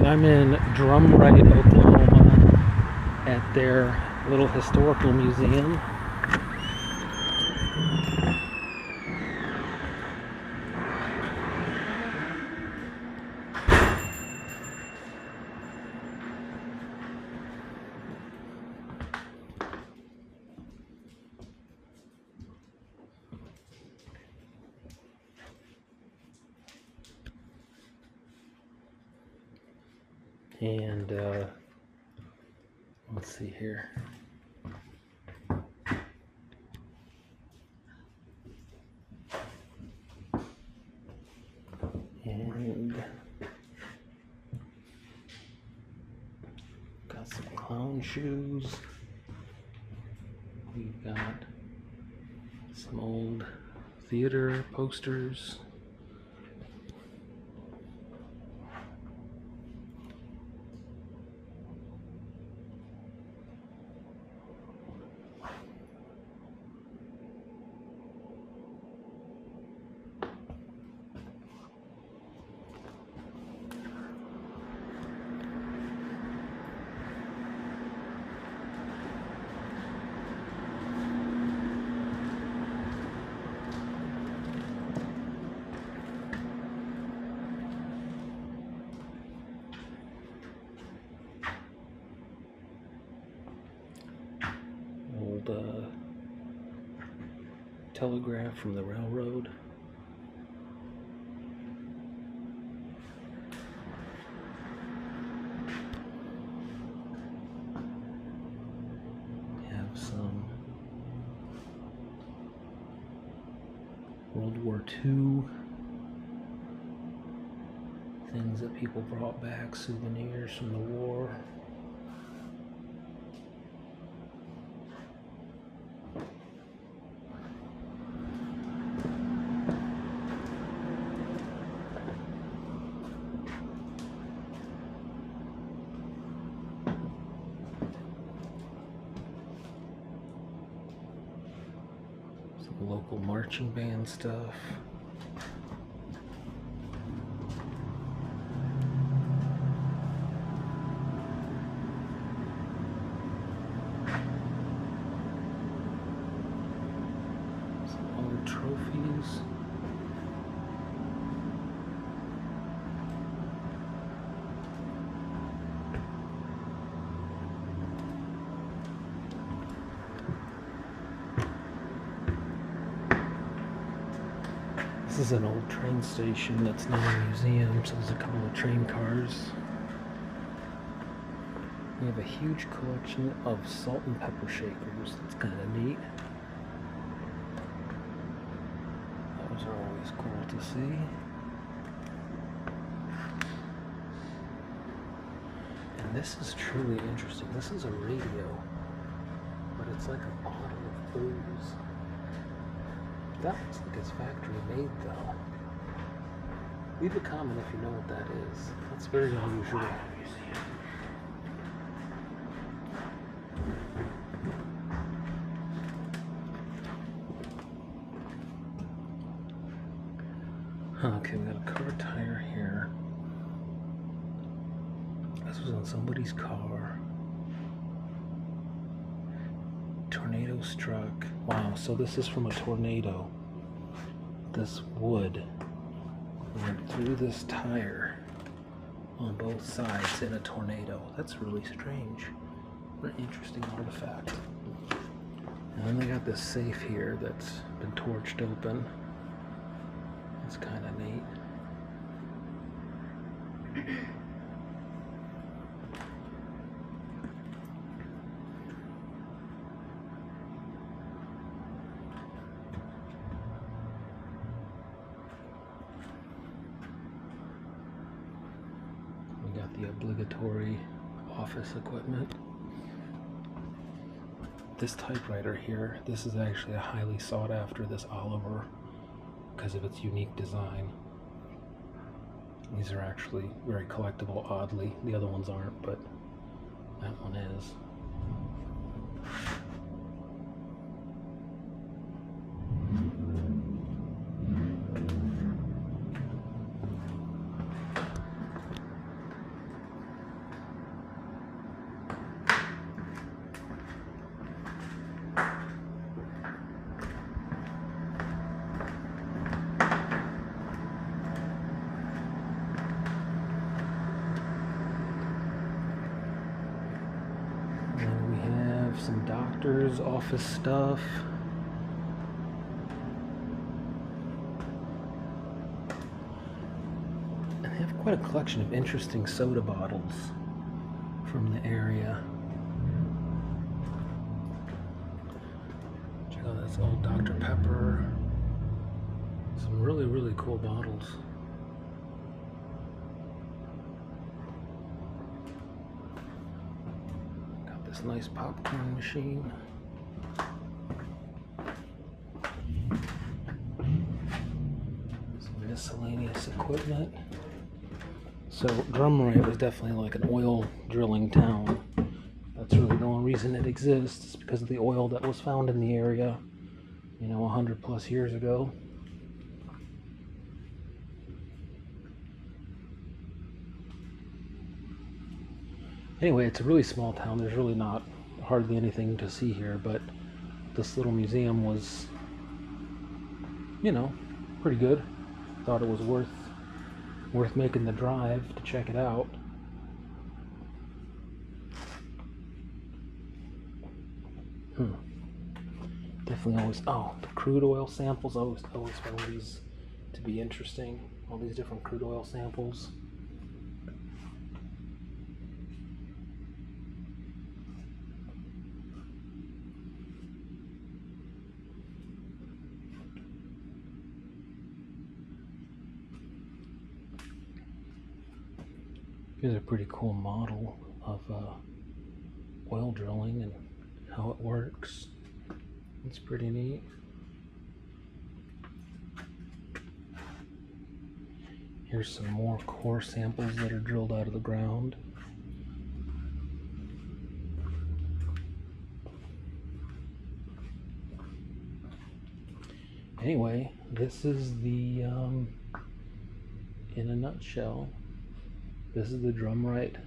I'm in Drumright, Oklahoma at their little historical museum. And let's see here. And got some clown shoes. We've got some old theater posters. Telegraph from the railroad. We have some World War II things that people brought back, souvenirs from the war. Local marching band stuff. Some old trophies. This is an old train station that's now a museum, so there's a couple of train cars. We have a huge collection of salt and pepper shakers. That's kind of neat. Those are always cool to see. And this is truly interesting. This is a radio, but it's like a bottle of booze. That looks like it's factory made though. Leave a comment if you know what that is. That's very unusual. Okay, we got a car tire here. This was on somebody's car. Tornado struck. Wow, so this is from a tornado. This wood went through this tire on both sides in a tornado. That's really strange. What an interesting artifact. And then they got this safe here that's been torched open. It's kind of neat. The obligatory office equipment. This typewriter here, this is actually a highly sought after, this Oliver, because of its unique design. These are actually very collectible, oddly. The other ones aren't, but that one is. Some doctors' office stuff. And they have quite a collection of interesting soda bottles from the area. Check out this old Dr. Pepper. Some really, really cool bottles. Got this nice popcorn machine. Some miscellaneous equipment. So Drumright was definitely like an oil drilling town. That's really the only reason it exists, is because of the oil that was found in the area, you know, 100 plus years ago. Anyway, it's a really small town. There's really not hardly anything to see here, but this little museum was, you know, pretty good. Thought it was worth making the drive to check it out. Definitely always, the crude oil samples, I always found these to be interesting. All these different crude oil samples. Here's a pretty cool model of oil drilling and how it works. It's pretty neat. Here's some more core samples that are drilled out of the ground. Anyway, this is the, in a nutshell, this is the Drumright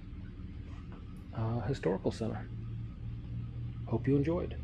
Historical Center. Hope you enjoyed.